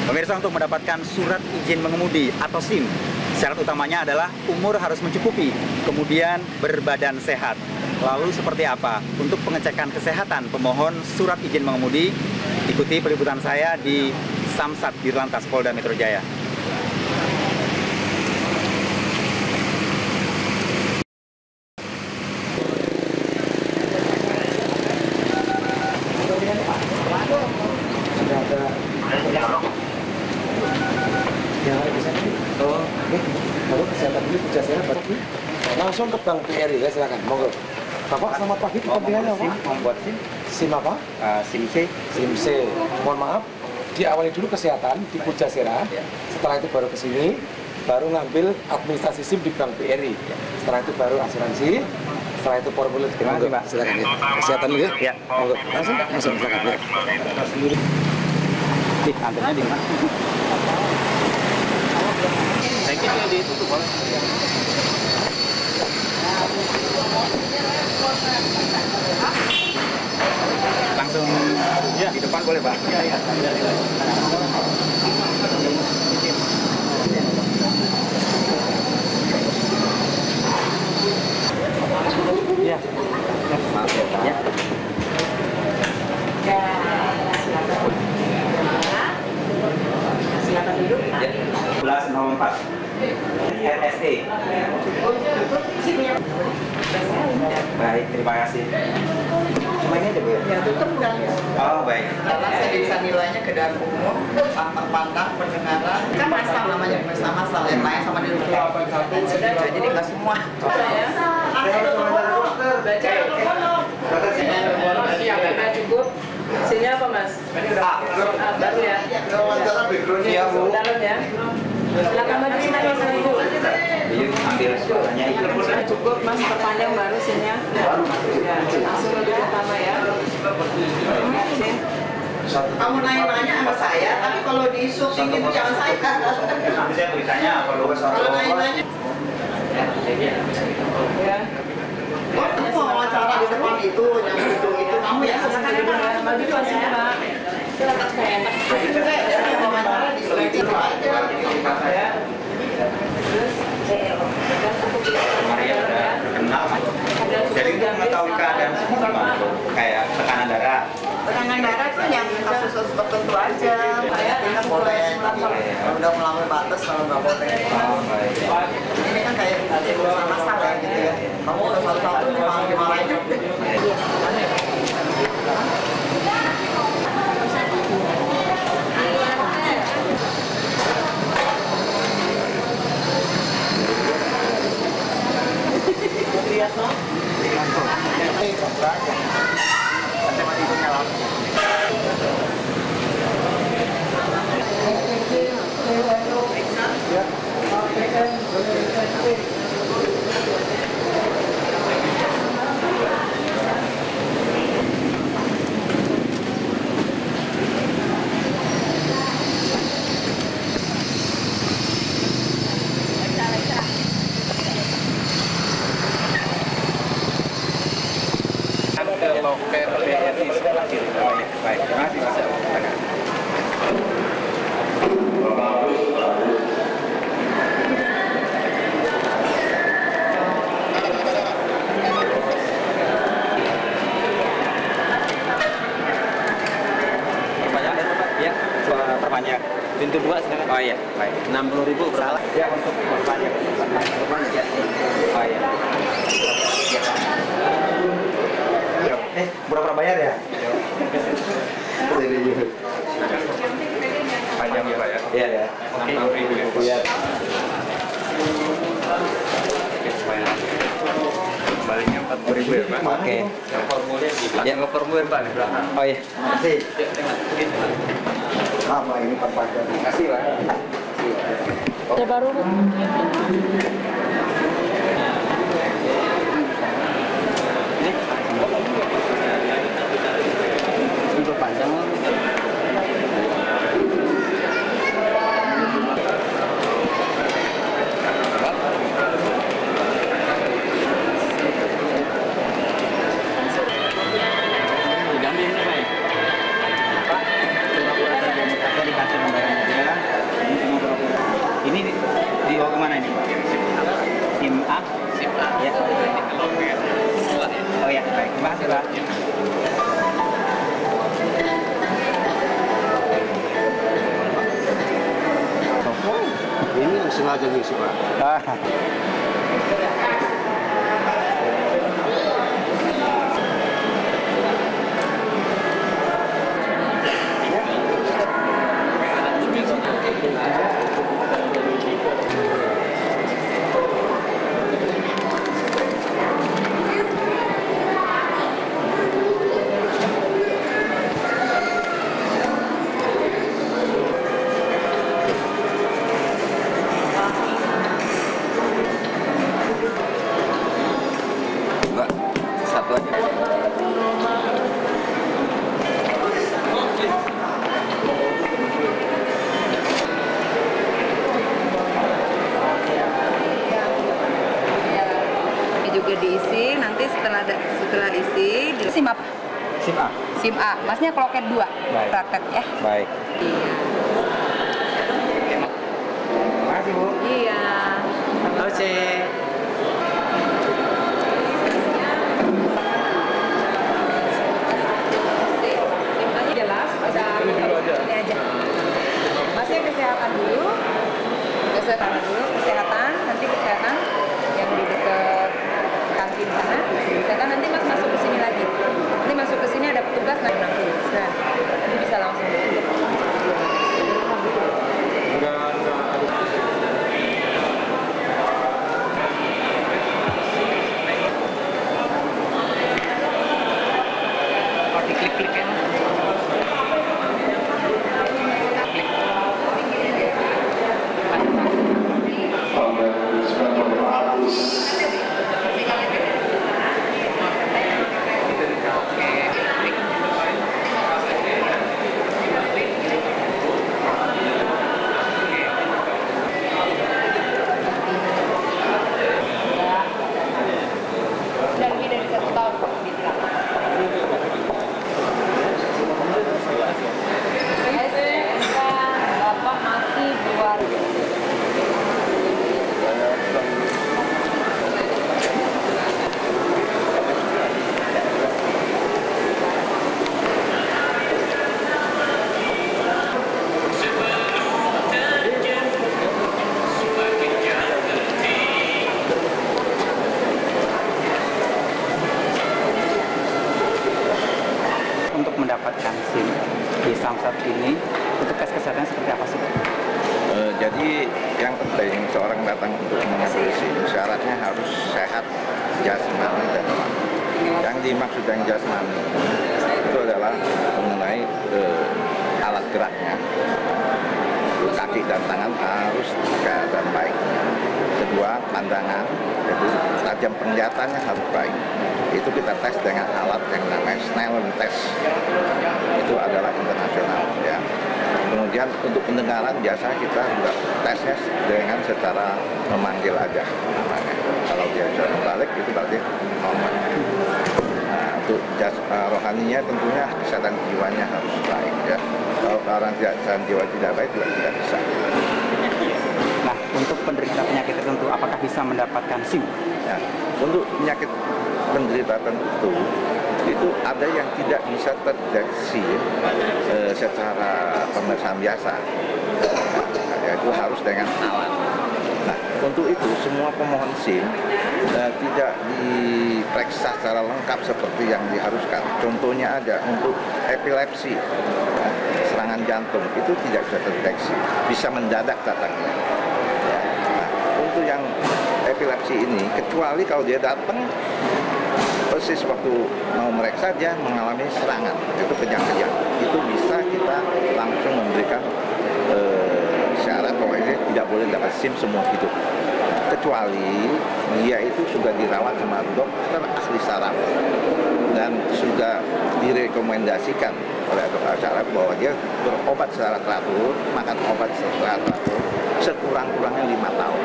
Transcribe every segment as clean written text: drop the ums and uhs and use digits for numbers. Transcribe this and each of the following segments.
Pemirsa, untuk mendapatkan surat izin mengemudi atau SIM, syarat utamanya adalah umur harus mencukupi, kemudian berbadan sehat. Lalu seperti apa? Untuk pengecekan kesehatan pemohon surat izin mengemudi, ikuti peliputan saya di Samsat Dirlantas Polda Metro Jaya. Langsung ke Bank BRI ya, silakan. Monggo. Bapak, selamat pagi. Kepentingannya apa? Membuat SIM. SIM apa? SIM C. SIM C. Mohon maaf, diawali dulu kesehatan di Pujasera. Setelah itu baru ke sini, baru ngambil administrasi SIM di Bank BRI. Setelah itu baru asuransi. Setelah itu formulir. Monggo, silakan ya. Kesehatan dulu ya. Ya. Monggo. Langsung silakan ya. Di kantornya di mana? Saya kira di itu tuh, boleh. Langsung ya di depan boleh, Pak? Iya, iya. Ya. Maaf ya, Pak. Ya. Silakan duduk. Ya. 1104. RSE. Baik, terima kasih. Cuma ini aja, Bu ya? Ya, tutup kan. Oh, baik. Karena saya bisa nilainya ke dalam umum, pandang, pendengaran. Kan masal namanya, masal yang lain sama di rumah. Jadi nggak semua. Baca yang cukup. Hasilnya apa, Mas? Baru ya? Iya, Bu. Dalam ya? Silakan maju sini, Ibu. Yuk, ambil suaranya itu. Cukup, Mas, perpanjang baru sini. Langsung lebih pertama ya. Kamu nanya-nanya sama saya, tapi kalau di syuting itu jangan saya. Nanti saya beritanya kalau Kalau nanya-nanya. Ya. Oh, kamu mau wawancara di depan itu, yang gedung itu, kamu ya? Maju ke sini, Pak. Silakan saya. Saya mau wawancara di syuting itu aja. Ya. Terus, Maria udah terkenal. Jadi untuk mengetahui keadaan semua gimana? Kayak tekanan darah. Tekanan darah itu yang kasus tertentu aja. Saya tidak boleh, udah melampaui batas kalau nggak boleh. Oh, baik. Ini kan kayak masalah gitu ya. Kamu udah satu-satu dimarahin. lihat no. Ke loket BRI sebelah kiri. Oh ya, baik. Terima kasih, Mas. Perpanjang. Pintu 2 silakan. Oh iya, baik. 60.000 berapa? Ya, untuk perpanjang. Perpanjang. Oh iya. Berapa bayar ya? Panjang ya, Pak ya? Iya ya. 60.000 ya. Baliknya 40.000 ya, Pak? Oke. Formulir di belakang. Ya, ngeformulir, Pak, di belakang. Oh iya. Makasih. Apa ini perpanjang? Makasih, Pak. Ada baru. Panjang. Diambil ini, Pak. Pak, coba dikasih nomornya. sengaja ngisi Pak. Ah. Mbak, satu aja. Ini juga diisi, nanti setelah isi, SIM apa? SIM A. SIM A, masnya kloket 2, Baik. praktek ya? Baik. Makasih Bu. Iya. Oke. SIM-nya jelas, bisa ini aja. Masnya kesehatan dulu, nanti kesehatan yang di dekat kantin sana, kesehatan nanti mas masuk ke sini lagi. Nanti masuk ke sini ada petugas nanti nanti bisa langsung ditutup. Klik-klik ya. Udah lebih dari 1 tahun kok di belakang. Bapak masih 2. Untuk mendapatkan SIM di Samsat ini, untuk tes kesehatan seperti apa sih? Jadi yang penting seorang datang untuk mengambil SIM syaratnya harus sehat jasmani dan rohani. Yang dimaksud yang jasmani itu adalah mengenai alat geraknya. Kaki dan tangan harus keadaan baik. Kedua, pandangan, jadi tajam penglihatannya harus baik. Itu kita tes dengan alat yang namanya Snellen test. Itu adalah internasional ya. Kemudian untuk pendengaran biasa kita juga tesnya dengan secara memanggil aja namanya. Kalau dia bisa balik itu berarti normal. Nah, untuk rohaninya tentunya kesehatan jiwanya harus baik ya. Kalau orang kesehatan jiwa tidak baik juga tidak bisa. Nah, untuk penderita penyakit tertentu, apakah bisa mendapatkan SIM? Ya, untuk penyakit penderita tertentu itu ada yang tidak bisa terdeteksi secara pemeriksaan biasa, yaitu harus dengan alat. Nah, untuk itu semua pemohon SIM tidak diperiksa secara lengkap seperti yang diharuskan. Contohnya ada untuk epilepsi, serangan jantung itu tidak bisa terdeteksi, bisa mendadak datangnya. Ya. Nah, untuk yang epilepsi ini, kecuali kalau dia datang persis waktu mau meriksa dia mengalami serangan, itu kejang-kejang, itu bisa kita langsung memberikan syarat bahwa ini tidak boleh dapat SIM semua hidup, kecuali dia itu sudah dirawat sama dokter ahli saraf dan sudah direkomendasikan oleh dokter ahli saraf bahwa dia berobat secara teratur, makan obat secara teratur sekurang-kurangnya 5 tahun.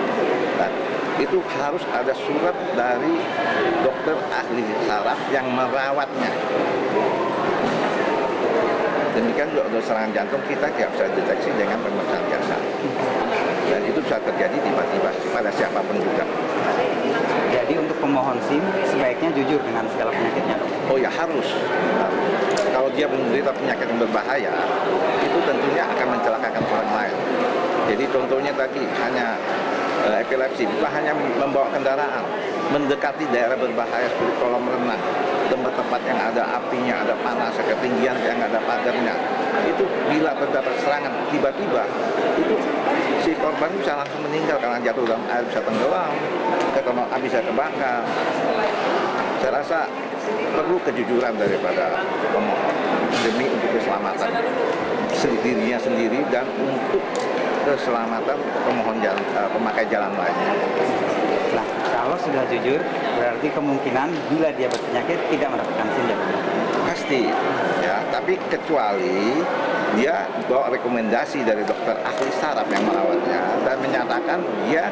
Dan itu harus ada surat dari dokter ahli saraf yang merawatnya. Demikian juga untuk serangan jantung kita tidak bisa deteksi dengan pemeriksaan biasa. Dan itu bisa terjadi tiba-tiba pada siapapun juga. Jadi untuk pemohon SIM sebaiknya jujur dengan segala penyakitnya. Oh ya harus. Kalau dia menderita penyakit yang berbahaya, itu tentunya akan mencelakakan orang lain. Jadi contohnya tadi hanya epilepsi, bukan hanya membawa kendaraan, mendekati daerah berbahaya seperti kolam renang, tempat-tempat yang ada apinya, ada panas, ketinggian yang ada pagarnya. Itu bila terdapat serangan tiba-tiba, itu si korban bisa langsung meninggal karena jatuh dalam air, bisa tenggelam, bisa kebakar. Saya rasa perlu kejujuran daripada pemohon demi untuk keselamatan dirinya sendiri dan untuk keselamatan pemakai jalan lainnya. Nah, kalau sudah jujur, berarti kemungkinan bila dia berpenyakit tidak mendapatkan SIM. Pasti, ya. Tapi kecuali dia bawa rekomendasi dari dokter ahli saraf yang merawatnya dan menyatakan dia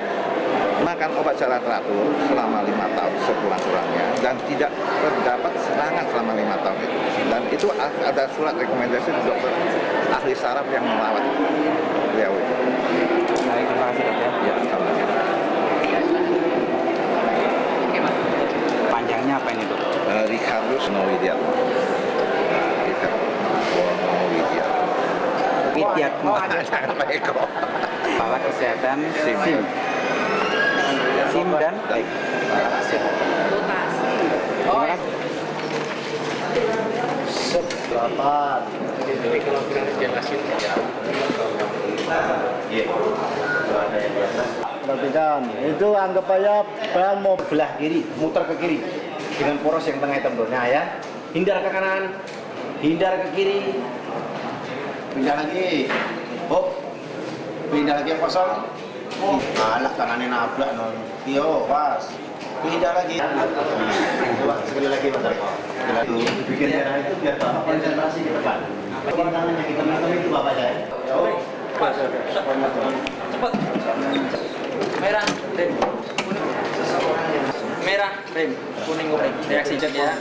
makan obat secara teratur selama 5 tahun sekurang-kurangnya dan tidak terdapat serangan selama 5 tahun itu. Dan itu ada surat rekomendasi dari dokter ahli saraf yang merawat beliau itu. Baik, terima kasih dok ya. Ya, sama-sama. Panjangnya apa ini dok? Richardus Nowidiat. Jangan pakai kok. Kepala Kesehatan SIM. SIM dan baik. Terima kasih. Terima kasih. Selamat. Ini kalau kurang jelasin ya. Iya. Perhatikan, itu anggap aja ban mau belah kiri, muter ke kiri dengan poros yang tengah hitam dulu. Nah ya, hindar ke kanan, hindar ke kiri, pindah lagi, pindah lagi yang kosong. Alah kanannya nabrak non, yo pas, pindah lagi. Coba sekali lagi bentar kok. Bikin daerah itu biar bapak konsentrasi ke depan. Bikin tangannya kita hitam itu bapak saya. Pas. Cepat. Merah, rem, kuning. Merah, rem, kuning, kuning. Reaksi cek ya.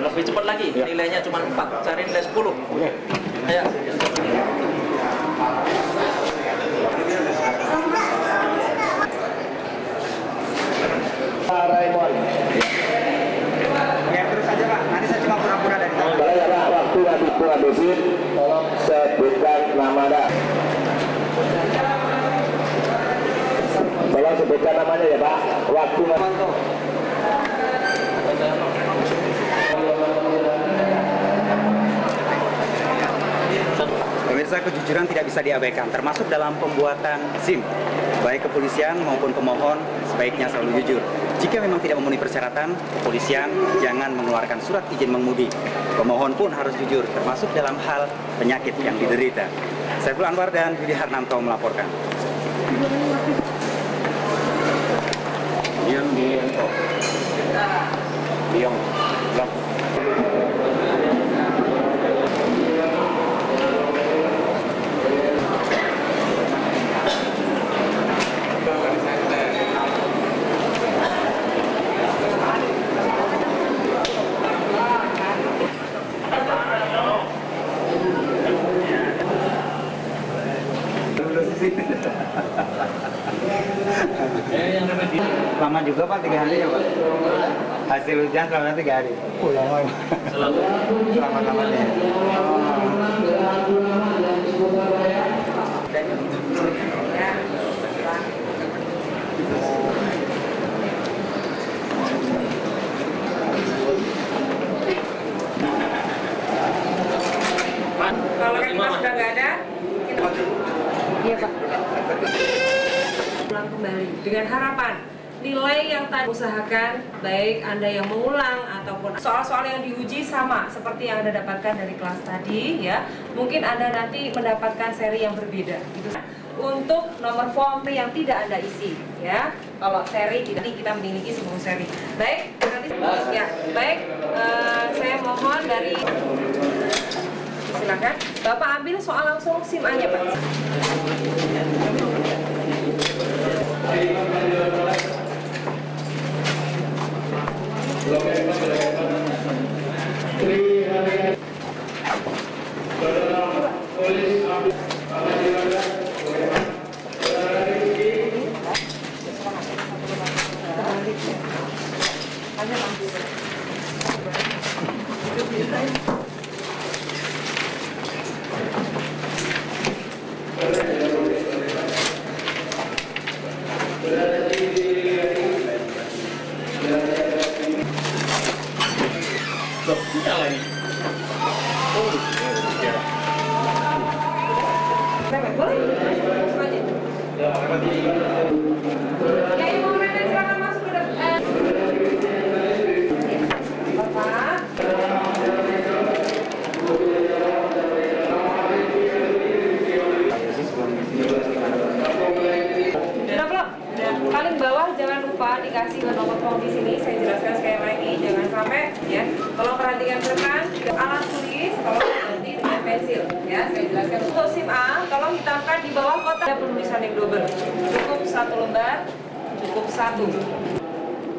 Lebih cepat lagi, nilainya cuma 4, cari nilai 10. Ayo. Ya terus aja Pak, nanti saya cuma pura-pura dari sana. Kalau ada waktu nanti pulang dosis, tolong sebutkan nama Anda. Tolong sebutkan namanya ya Pak. Waktu Pemirsa, kejujuran tidak bisa diabaikan, termasuk dalam pembuatan SIM. Baik kepolisian maupun pemohon sebaiknya selalu jujur. Jika memang tidak memenuhi persyaratan, kepolisian jangan mengeluarkan surat izin mengemudi. Pemohon pun harus jujur, termasuk dalam hal penyakit yang diderita. Saiful Anwar dan Yudi Harnanto melaporkan. Lama juga Pak, 3 hari ya Pak? Hasil ujian selama 3 hari? Lama ya? Selamat-selamatnya. Kalau Mas sudah nggak ada, iya Pak. Ulang kembali dengan harapan nilai yang tadi usahakan, baik Anda yang mengulang ataupun soal-soal yang diuji sama seperti yang Anda dapatkan dari kelas tadi ya. Mungkin Anda nanti mendapatkan seri yang berbeda gitu. Untuk nomor form yang tidak Anda isi ya. Kalau seri tidak, kita memiliki 10 seri. Baik, nanti ya. Baik, saya mohon dari silakan Bapak ambil soal langsung SIM aja Pak. Ya, yang mau main silakan masuk ke depan. Bapak. Udah belum? Udah. Paling bawah jangan lupa dikasih nomor telepon di sini. Saya jelaskan sekali lagi, jangan sampai ya. Tolong perhatikan rekan, alat tulis, tolong ganti dengan pensil. Ya, saya jelaskan untuk SIM A, tolong hitamkan di bawah kotak ada penulisan yang double. Cukup 1 lembar, cukup 1.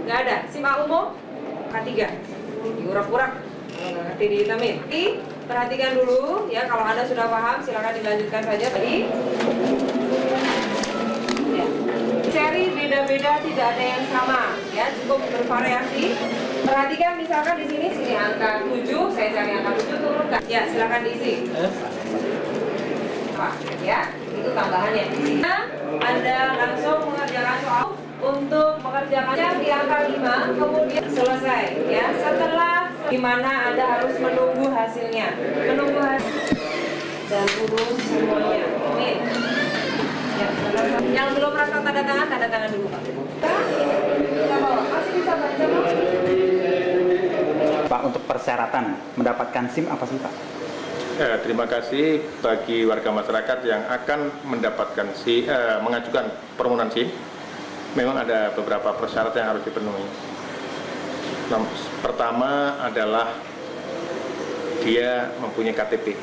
Nggak ada. SIM A umum, A3. Diurak-urak, kalau nggak ngerti dihitamin. Perhatikan dulu ya, kalau Anda sudah paham silakan dilanjutkan saja tadi. Ya. Seri beda-beda, tidak ada yang sama ya, cukup bervariasi. Perhatikan misalkan di sini angka 7, saya cari angka 7 turunkan. Ya, silakan diisi. Wah, ya, itu tambahannya. Di sini Anda langsung mengerjakan soal. Untuk mengerjakannya di angka 5, kemudian selesai ya. Setelah di mana Anda harus menunggu hasilnya, menunggu hasil dan urus semuanya. Amin. Ya, yang belum merasa tanda tangan dulu Pak. Masih bisa baca Pak, untuk persyaratan mendapatkan SIM apa sih Pak? Terima kasih bagi warga masyarakat yang akan mendapatkan mengajukan permohonan SIM. Memang ada beberapa persyaratan yang harus dipenuhi. Pertama adalah dia mempunyai KTP,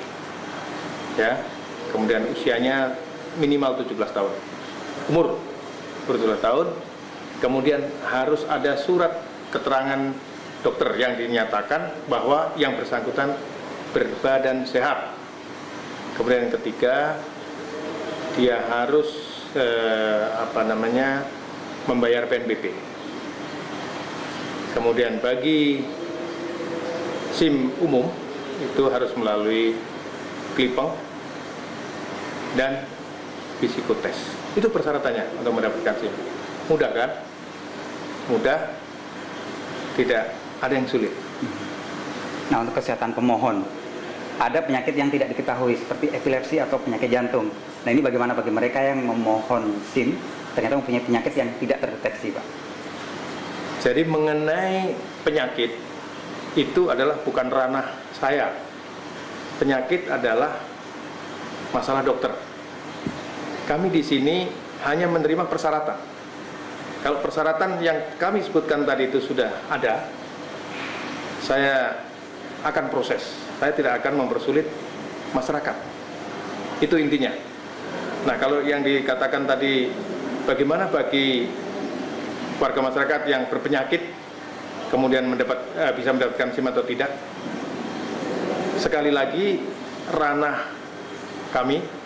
ya. Kemudian usianya minimal 17 tahun, umur 17 tahun. Kemudian harus ada surat keterangan dokter yang dinyatakan bahwa yang bersangkutan berbadan sehat. Kemudian yang ketiga, dia harus membayar PNBP. Kemudian bagi SIM umum itu harus melalui Klipeng dan psikotes. Itu persyaratannya untuk mendapatkan SIM. Mudah kan? Mudah, tidak ada yang sulit. Nah, untuk kesehatan pemohon, ada penyakit yang tidak diketahui seperti epilepsi atau penyakit jantung. Nah, ini bagaimana bagi mereka yang memohon SIM ternyata mempunyai penyakit yang tidak terdeteksi, Pak? Jadi mengenai penyakit itu adalah bukan ranah saya. Penyakit adalah masalah dokter. Kami di sini hanya menerima persyaratan. Kalau persyaratan yang kami sebutkan tadi itu sudah ada, saya akan proses. Saya tidak akan mempersulit masyarakat. Itu intinya. Nah, kalau yang dikatakan tadi, bagaimana bagi warga masyarakat yang berpenyakit kemudian bisa mendapatkan SIM atau tidak? Sekali lagi, ranah kami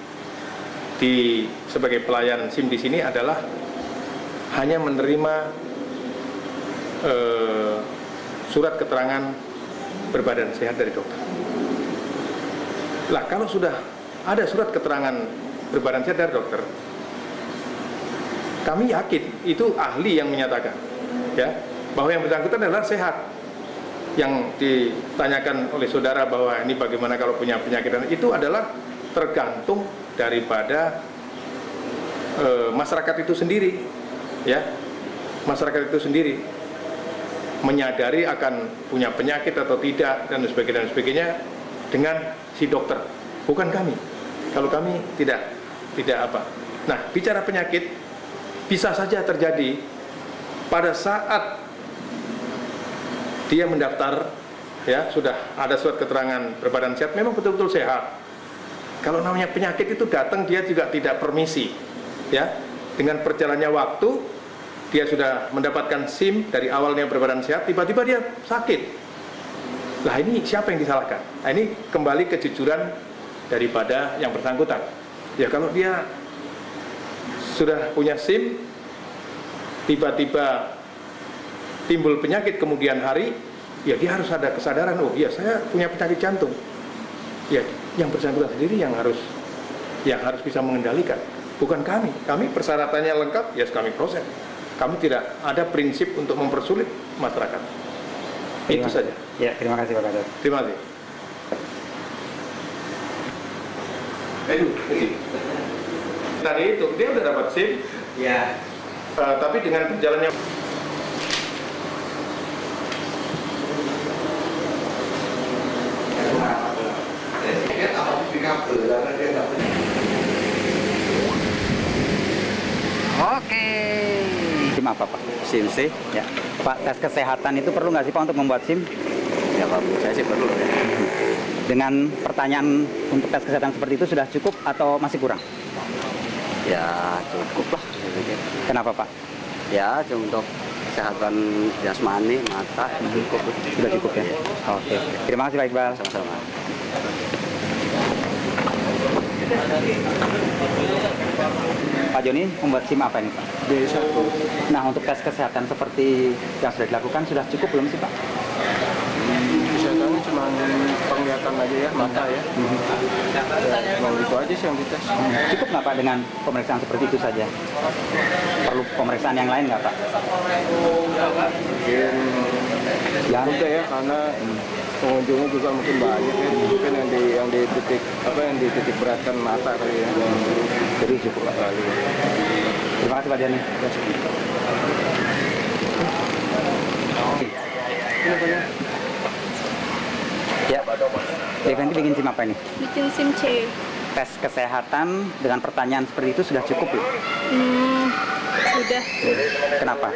sebagai pelayan SIM di sini adalah hanya menerima surat keterangan berbadan sehat dari dokter. Lah, kalau sudah ada surat keterangan berbadan sehat dari dokter, kami yakin itu ahli yang menyatakan, ya, bahwa yang bersangkutan adalah sehat. Yang ditanyakan oleh saudara bahwa ini bagaimana kalau punya penyakit, itu adalah tergantung daripada masyarakat itu sendiri, ya, masyarakat itu sendiri menyadari akan punya penyakit atau tidak dan sebagainya dengan si dokter, bukan kami. Kalau kami tidak apa. Nah, bicara penyakit bisa saja terjadi pada saat dia mendaftar, ya, sudah ada surat keterangan berbadan sehat, memang betul-betul sehat. Kalau namanya penyakit itu datang, dia juga tidak permisi, ya. Dengan perjalannya waktu, dia sudah mendapatkan SIM dari awalnya berbadan sehat, tiba-tiba dia sakit. Lah, ini siapa yang disalahkan? Nah, ini kembali kejujuran daripada yang bersangkutan. Ya, kalau dia sudah punya SIM, tiba-tiba timbul penyakit kemudian hari, ya dia harus ada kesadaran, oh iya saya punya penyakit jantung. Ya, yang bersangkutan sendiri yang harus bisa mengendalikan, bukan kami. Kami persyaratannya lengkap, ya kami proses. Kami tidak ada prinsip untuk mempersulit masyarakat. Itu saja. Ya, terima kasih Pak Kador. Terima kasih. Tadi itu dia udah dapat SIM, Ya. tapi dengan berjalannya Oke. SIM apa Pak? SIM C. Ya. Pak, tes kesehatan itu perlu nggak sih Pak untuk membuat SIM? Ya kalau menurut saya sih perlu ya. Dengan pertanyaan untuk tes kesehatan seperti itu sudah cukup atau masih kurang? Ya cukup lah. Kenapa Pak? Ya untuk kesehatan jasmani, mata cukup. Sudah cukup ya? Oke. Terima kasih Pak Iqbal. Sama-sama. Pak Joni membuat SIM apa ini Pak? D1. Nah untuk tes kesehatan seperti yang sudah dilakukan sudah cukup belum sih Pak? Kesehatannya cuma penglihatan aja ya, mata ya. Memang itu aja sih yang dites. Cukup nggak Pak dengan pemeriksaan seperti itu saja? Perlu pemeriksaan yang lain nggak Pak? Mungkin ya udah ya, karena pengunjungnya juga mungkin banyak ya. Mungkin yang dititik beratkan mata kali ya. Jadi cukup Pak. Terima kasih Pak Joni. Ya, Deventi bikin SIM apa ini? Bikin SIM C. Tes kesehatan dengan pertanyaan seperti itu sudah cukup ya? Sudah. Kenapa?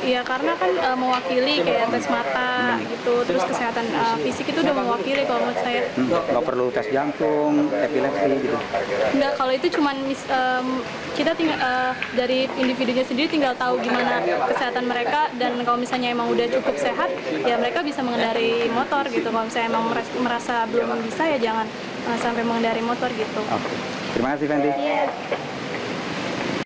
Ya karena kan mewakili kayak tes mata gitu, terus kesehatan fisik itu udah mewakili kalau menurut saya. Nggak perlu tes jantung, epilepsi gitu? Enggak, kalau itu cuman kita tinggal dari individunya sendiri tinggal tahu gimana kesehatan mereka, dan kalau misalnya emang udah cukup sehat, ya mereka bisa mengendarai motor gitu. Kalau misalnya emang merasa belum bisa, ya jangan sampai mengendarai motor gitu. Oke. Terima kasih Fendi. Iya.